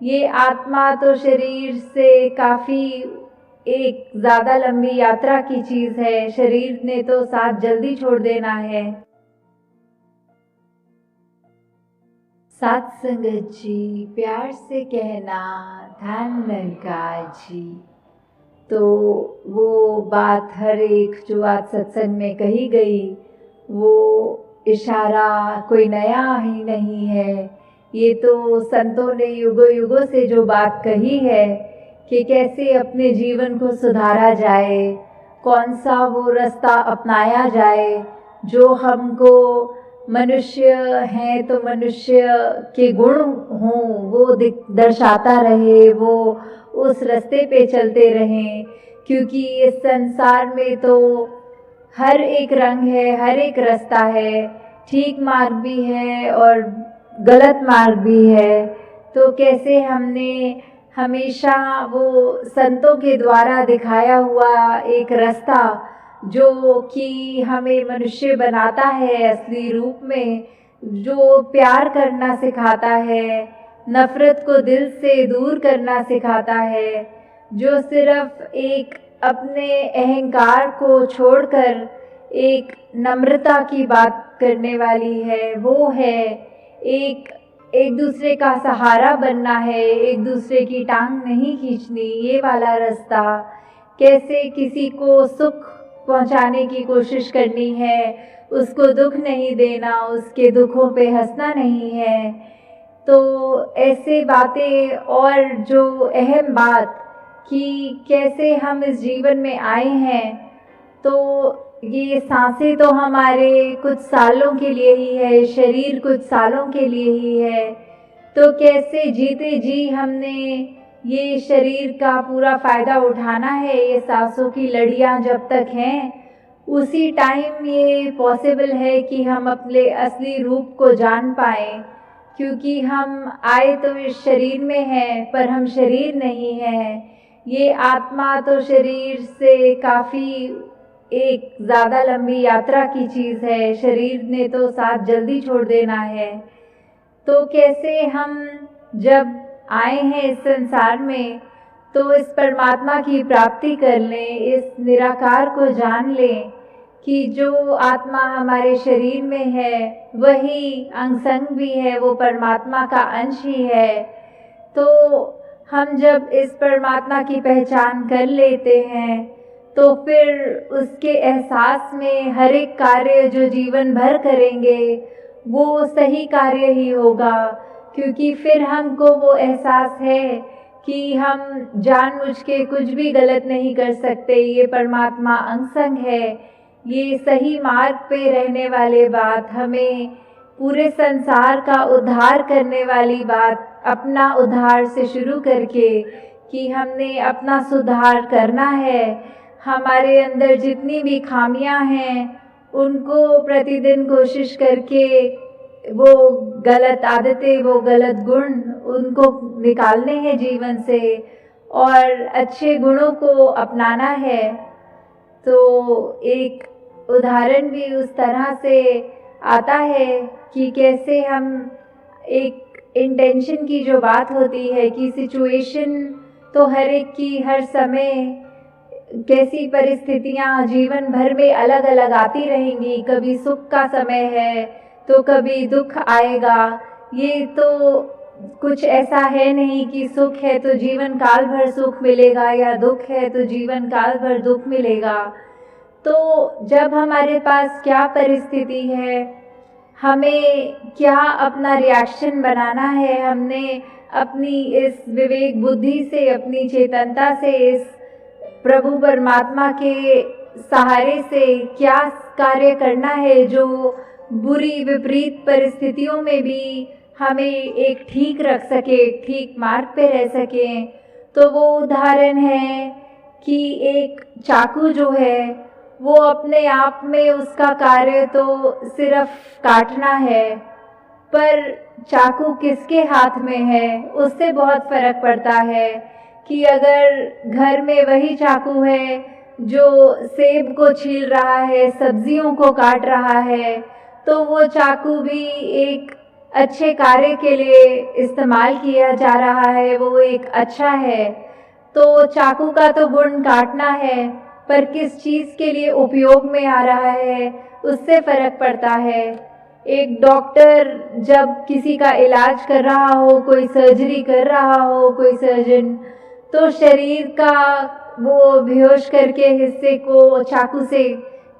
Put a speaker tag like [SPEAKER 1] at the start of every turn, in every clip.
[SPEAKER 1] ये आत्मा तो शरीर से काफ़ी एक ज़्यादा लंबी यात्रा की चीज़ है। शरीर ने तो साथ जल्दी छोड़ देना है। साथ संगत जी, प्यार से कहना ध्यान लगा जी। तो वो बात हर एक जो आज सत्संग में कही गई, वो इशारा कोई नया ही नहीं है। ये तो संतों ने युगों युगों से जो बात कही है कि कैसे अपने जीवन को सुधारा जाए, कौन सा वो रास्ता अपनाया जाए जो हमको मनुष्य हैं तो मनुष्य के गुण हों वो दर्शाता रहे, वो उस रास्ते पे चलते रहें। क्योंकि इस संसार में तो हर एक रंग है, हर एक रास्ता है, ठीक मार्ग भी है और गलत मार्ग भी है। तो कैसे हमने हमेशा वो संतों के द्वारा दिखाया हुआ एक रास्ता जो कि हमें मनुष्य बनाता है असली रूप में, जो प्यार करना सिखाता है, नफ़रत को दिल से दूर करना सिखाता है, जो सिर्फ एक अपने अहंकार को छोड़कर एक नम्रता की बात करने वाली है, वो है एक दूसरे का सहारा बनना है, एक दूसरे की टांग नहीं खींचनी, ये वाला रास्ता। कैसे किसी को सुख पहुंचाने की कोशिश करनी है, उसको दुख नहीं देना, उसके दुखों पे हंसना नहीं है। तो ऐसे बातें और जो अहम बात कि कैसे हम इस जीवन में आए हैं, तो ये सांसें तो हमारे कुछ सालों के लिए ही है, शरीर कुछ सालों के लिए ही है। तो कैसे जीते जी हमने ये शरीर का पूरा फ़ायदा उठाना है। ये सांसों की लड़ियाँ जब तक हैं उसी टाइम ये पॉसिबल है कि हम अपने असली रूप को जान पाएँ। क्योंकि हम आए तो इस शरीर में हैं पर हम शरीर नहीं हैं। ये आत्मा तो शरीर से काफ़ी एक ज़्यादा लंबी यात्रा की चीज़ है। शरीर ने तो साथ जल्दी छोड़ देना है। तो कैसे हम जब आए हैं इस संसार में तो इस परमात्मा की प्राप्ति कर लें, इस निराकार को जान लें कि जो आत्मा हमारे शरीर में है वही अंग संग भी है, वो परमात्मा का अंश ही है। तो हम जब इस परमात्मा की पहचान कर लेते हैं तो फिर उसके एहसास में हर एक कार्य जो जीवन भर करेंगे वो सही कार्य ही होगा। क्योंकि फिर हमको वो एहसास है कि हम जानबूझ के कुछ भी गलत नहीं कर सकते। ये परमात्मा अंग संग है, ये सही मार्ग पे रहने वाले बात, हमें पूरे संसार का उद्धार करने वाली बात, अपना उद्धार से शुरू करके कि हमने अपना सुधार करना है। हमारे अंदर जितनी भी खामियां हैं उनको प्रतिदिन कोशिश करके वो गलत आदतें, वो गलत गुण उनको निकालने हैं जीवन से और अच्छे गुणों को अपनाना है। तो एक उदाहरण भी उस तरह से आता है कि कैसे हम एक इंटेंशन की जो बात होती है कि सिचुएशन तो हर एक की हर समय कैसी परिस्थितियां जीवन भर में अलग अलग आती रहेंगी। कभी सुख का समय है तो कभी दुख आएगा। ये तो कुछ ऐसा है नहीं कि सुख है तो जीवन काल भर सुख मिलेगा या दुख है तो जीवन काल भर दुख मिलेगा। तो जब हमारे पास क्या परिस्थिति है, हमें क्या अपना रिएक्शन बनाना है, हमने अपनी इस विवेक बुद्धि से, अपनी चेतनता से, इस प्रभु परमात्मा के सहारे से क्या कार्य करना है जो बुरी विपरीत परिस्थितियों में भी हमें एक ठीक रख सके, ठीक मार्ग पे रह सके। तो वो उदाहरण है कि एक चाकू जो है वो अपने आप में उसका कार्य तो सिर्फ काटना है, पर चाकू किसके हाथ में है उससे बहुत फर्क पड़ता है। कि अगर घर में वही चाकू है जो सेब को छील रहा है, सब्जियों को काट रहा है, तो वो चाकू भी एक अच्छे कार्य के लिए इस्तेमाल किया जा रहा है वो एक अच्छा है। तो चाकू का तो गुण काटना है, पर किस चीज़ के लिए उपयोग में आ रहा है उससे फ़र्क पड़ता है। एक डॉक्टर जब किसी का इलाज कर रहा हो, कोई सर्जरी कर रहा हो, कोई सर्जन, तो शरीर का वो बेहोश करके हिस्से को चाकू से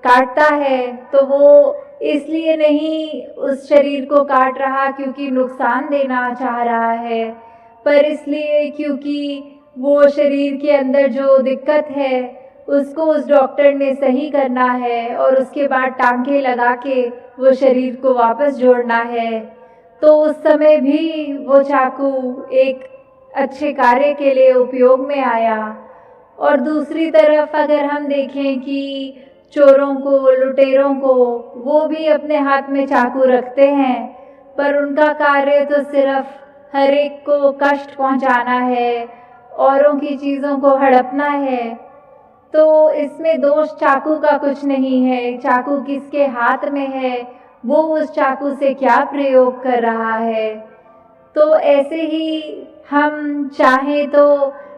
[SPEAKER 1] काटता है, तो वो इसलिए नहीं उस शरीर को काट रहा क्योंकि नुकसान देना चाह रहा है, पर इसलिए क्योंकि वो शरीर के अंदर जो दिक्कत है उसको उस डॉक्टर ने सही करना है और उसके बाद टांके लगा के वो शरीर को वापस जोड़ना है। तो उस समय भी वो चाकू एक अच्छे कार्य के लिए उपयोग में आया। और दूसरी तरफ अगर हम देखें कि चोरों को, लुटेरों को, वो भी अपने हाथ में चाकू रखते हैं, पर उनका कार्य तो सिर्फ हर एक को कष्ट पहुंचाना है, औरों की चीज़ों को हड़पना है। तो इसमें दोष चाकू का कुछ नहीं है, चाकू किसके हाथ में है, वो उस चाकू से क्या प्रयोग कर रहा है। तो ऐसे ही हम चाहें तो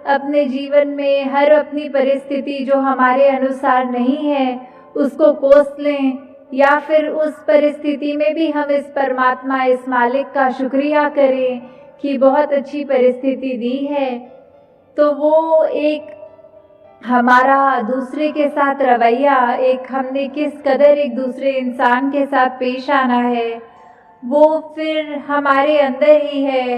[SPEAKER 1] अपने जीवन में हर अपनी परिस्थिति जो हमारे अनुसार नहीं है उसको कोस लें, या फिर उस परिस्थिति में भी हम इस परमात्मा, इस मालिक का शुक्रिया करें कि बहुत अच्छी परिस्थिति दी है। तो वो एक हमारा दूसरे के साथ रवैया, एक हमने किस कदर एक दूसरे इंसान के साथ पेश आना है, वो फिर हमारे अंदर ही है।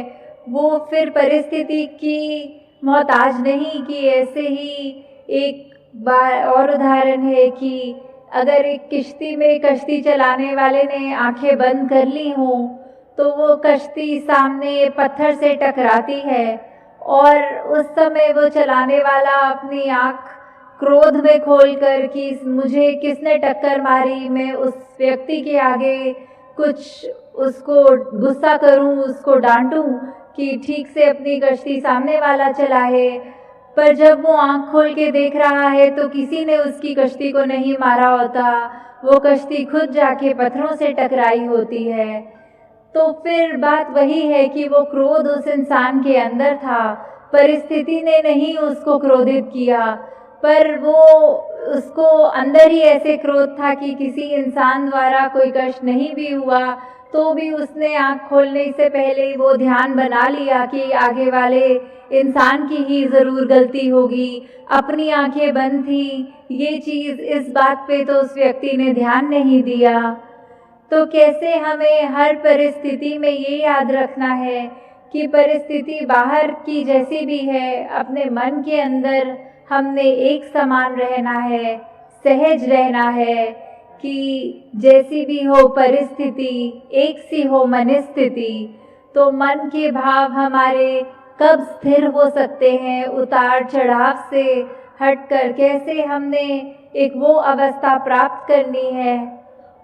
[SPEAKER 1] वो फिर परिस्थिति की मोहताज नहीं कि ऐसे ही एक बार और उदाहरण है कि अगर एक किश्ती में कश्ती चलाने वाले ने आंखें बंद कर ली हों तो वो कश्ती सामने पत्थर से टकराती है और उस समय वो चलाने वाला अपनी आँख क्रोध में खोलकर कि मुझे किसने टक्कर मारी, मैं उस व्यक्ति के आगे कुछ उसको गुस्सा करूं, उसको डांटूं कि ठीक से अपनी कश्ती सामने वाला चलाए। पर जब वो आँख खोल के देख रहा है तो किसी ने उसकी कश्ती को नहीं मारा होता, वो कश्ती खुद जाके पत्थरों से टकराई होती है। तो फिर बात वही है कि वो क्रोध उस इंसान के अंदर था, परिस्थिति ने नहीं उसको क्रोधित किया, पर वो उसको अंदर ही ऐसे क्रोध था कि किसी इंसान द्वारा कोई कष्ट नहीं भी हुआ तो भी उसने आँख खोलने से पहले वो ध्यान बना लिया कि आगे वाले इंसान की ही ज़रूर गलती होगी, अपनी आंखें बंद थी, ये चीज़ इस बात पे तो उस व्यक्ति ने ध्यान नहीं दिया। तो कैसे हमें हर परिस्थिति में ये याद रखना है कि परिस्थिति बाहर की जैसी भी है, अपने मन के अंदर हमने एक समान रहना है, सहज रहना है कि जैसी भी हो परिस्थिति, एक सी हो मनस्थिति। तो मन के भाव हमारे कब स्थिर हो सकते हैं, उतार चढ़ाव से हटकर कैसे हमने एक वो अवस्था प्राप्त करनी है,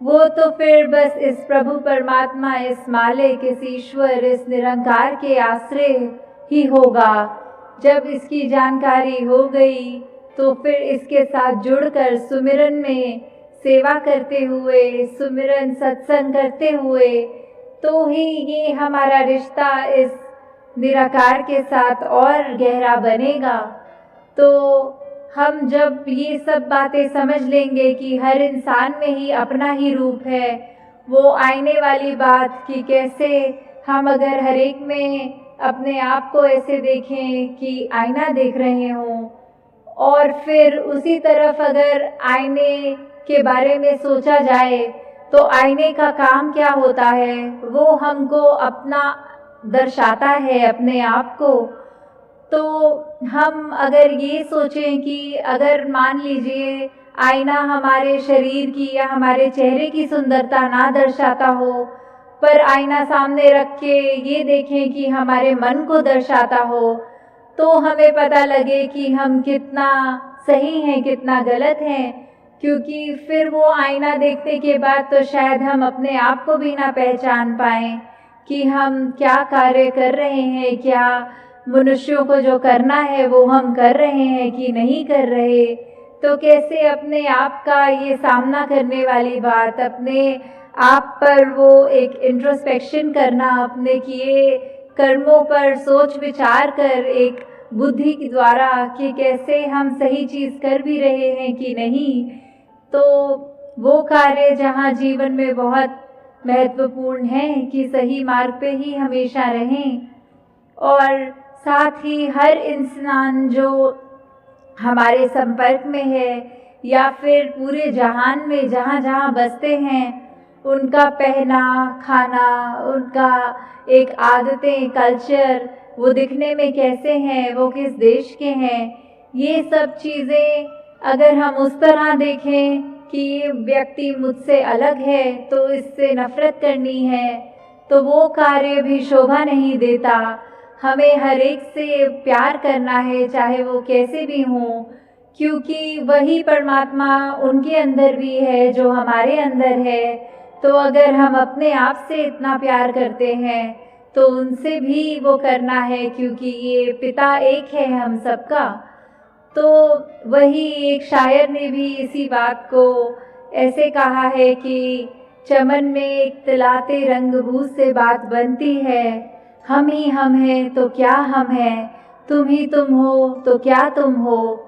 [SPEAKER 1] वो तो फिर बस इस प्रभु परमात्मा, इस मालिक, इस ईश्वर, इस निरंकार के आश्रय ही होगा। जब इसकी जानकारी हो गई तो फिर इसके साथ जुड़कर सुमिरन में सेवा करते हुए, सुमिरन सत्संग करते हुए, तो ही ये हमारा रिश्ता इस निराकार के साथ और गहरा बनेगा। तो हम जब ये सब बातें समझ लेंगे कि हर इंसान में ही अपना ही रूप है, वो आईने वाली बात कि कैसे हम अगर हर एक में अपने आप को ऐसे देखें कि आईना देख रहे हों, और फिर उसी तरफ अगर आईने के बारे में सोचा जाए तो आईने का काम क्या होता है, वो हमको अपना दर्शाता है अपने आप को। तो हम अगर ये सोचें कि अगर मान लीजिए आईना हमारे शरीर की या हमारे चेहरे की सुंदरता ना दर्शाता हो, पर आईना सामने रख के ये देखें कि हमारे मन को दर्शाता हो, तो हमें पता लगे कि हम कितना सही हैं, कितना गलत हैं। क्योंकि फिर वो आईना देखने के बाद तो शायद हम अपने आप को भी ना पहचान पाएँ कि हम क्या कार्य कर रहे हैं, क्या मनुष्यों को जो करना है वो हम कर रहे हैं कि नहीं कर रहे। तो कैसे अपने आप का ये सामना करने वाली बात, अपने आप पर वो एक इंट्रोस्पेक्शन करना, अपने किए कर्मों पर सोच विचार कर एक बुद्धि के द्वारा कि कैसे हम सही चीज़ कर भी रहे हैं कि नहीं, तो वो कार्य जहाँ जीवन में बहुत महत्वपूर्ण है कि सही मार्ग पे ही हमेशा रहें। और साथ ही हर इंसान जो हमारे संपर्क में है या फिर पूरे जहान में जहाँ जहाँ बसते हैं, उनका पहना खाना, उनका एक आदतें, कल्चर, वो दिखने में कैसे हैं, वो किस देश के हैं, ये सब चीज़ें अगर हम उस तरह देखें कि ये व्यक्ति मुझसे अलग है तो इससे नफ़रत करनी है, तो वो कार्य भी शोभा नहीं देता। हमें हर एक से प्यार करना है, चाहे वो कैसे भी हों, क्योंकि वही परमात्मा उनके अंदर भी है जो हमारे अंदर है। तो अगर हम अपने आप से इतना प्यार करते हैं तो उनसे भी वो करना है, क्योंकि ये पिता एक है हम सबका। तो वही एक शायर ने भी इसी बात को ऐसे कहा है कि चमन में एक तिलाते रंगबूज से बात बनती है, हम ही हम हैं तो क्या हम हैं, तुम ही तुम हो तो क्या तुम हो।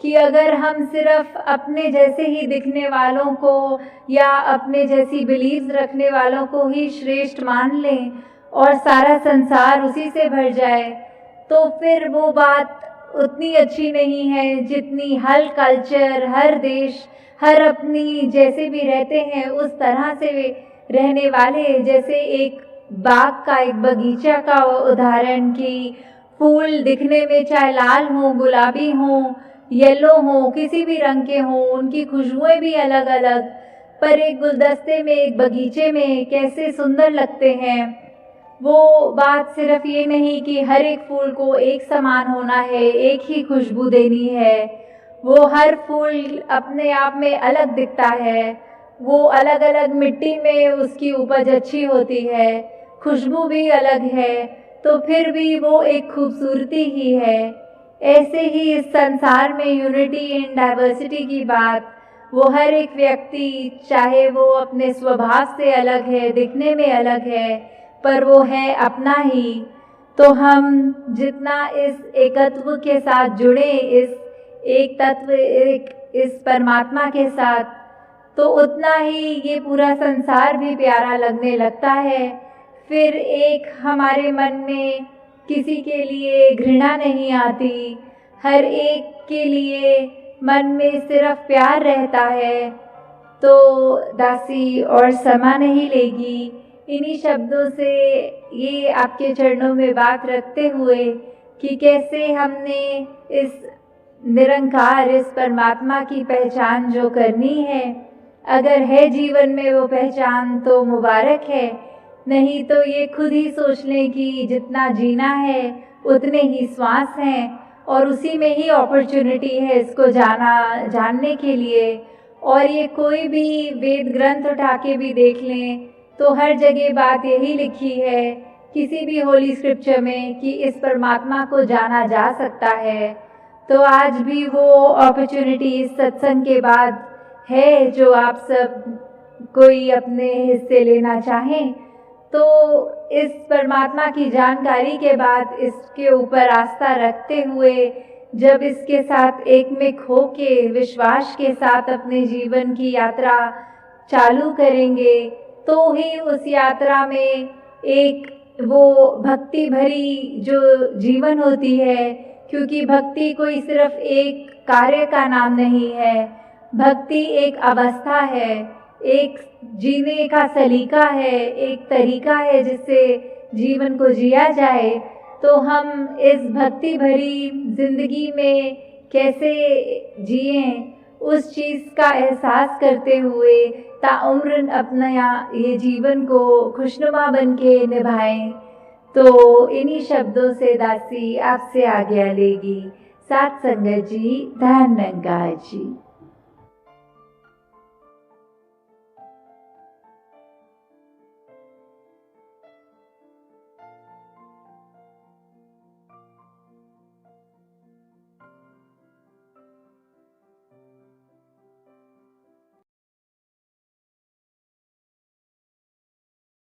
[SPEAKER 1] कि अगर हम सिर्फ अपने जैसे ही दिखने वालों को या अपने जैसी बिलीव्स रखने वालों को ही श्रेष्ठ मान लें और सारा संसार उसी से भर जाए, तो फिर वो बात उतनी अच्छी नहीं है जितनी हर कल्चर, हर देश, हर अपनी जैसे भी रहते हैं उस तरह से रहने वाले, जैसे एक बाग का, एक बगीचा का उदाहरण कि फूल दिखने में चाहे लाल हों, गुलाबी हों, येलो हो, किसी भी रंग के हों, उनकी खुशबुएं भी अलग अलग, पर एक गुलदस्ते में, एक बगीचे में कैसे सुंदर लगते हैं। वो बात सिर्फ ये नहीं कि हर एक फूल को एक समान होना है, एक ही खुशबू देनी है। वो हर फूल अपने आप में अलग दिखता है, वो अलग अलग मिट्टी में उसकी उपज अच्छी होती है, खुशबू भी अलग है, तो फिर भी वो एक खूबसूरती ही है। ऐसे ही इस संसार में यूनिटी इन डाइवर्सिटी की बात, वो हर एक व्यक्ति, चाहे वो अपने स्वभाव से अलग है, दिखने में अलग है, पर वो है अपना ही। तो हम जितना इस एकत्व के साथ जुड़े, इस एक तत्व, एक इस परमात्मा के साथ, तो उतना ही ये पूरा संसार भी प्यारा लगने लगता है। फिर एक हमारे मन में किसी के लिए घृणा नहीं आती, हर एक के लिए मन में सिर्फ प्यार रहता है। तो दासी और समा नहीं लेगी, इन्हीं शब्दों से ये आपके चरणों में बात रखते हुए कि कैसे हमने इस निरंकार, इस परमात्मा की पहचान जो करनी है, अगर है जीवन में वो पहचान तो मुबारक है, नहीं तो ये खुद ही सोच लें कि जितना जीना है उतने ही श्वास हैं और उसी में ही अपॉर्चुनिटी है इसको जानने के लिए। और ये कोई भी वेद ग्रंथ उठा के भी देख लें तो हर जगह बात यही लिखी है, किसी भी होली स्क्रिप्चर में, कि इस परमात्मा को जाना जा सकता है। तो आज भी वो अपॉर्चुनिटी इस सत्संग के बाद है, जो आप सब कोई अपने हिस्से लेना चाहें तो इस परमात्मा की जानकारी के बाद इसके ऊपर आस्था रखते हुए जब इसके साथ एक में खो के विश्वास के साथ अपने जीवन की यात्रा चालू करेंगे, तो ही उस यात्रा में एक वो भक्ति भरी जो जीवन होती है, क्योंकि भक्ति कोई सिर्फ एक कार्य का नाम नहीं है, भक्ति एक अवस्था है, एक जीने का सलीका है, एक तरीका है जिससे जीवन को जिया जाए। तो हम इस भक्ति भरी जिंदगी में कैसे जिएं, उस चीज़ का एहसास करते हुए ताउम्र अपना ये जीवन को खुशनुमा बन के निभाएं। तो इन्हीं शब्दों से दासी आपसे आज्ञा लेगी। साथ संगत जी, धन्यवाद जी।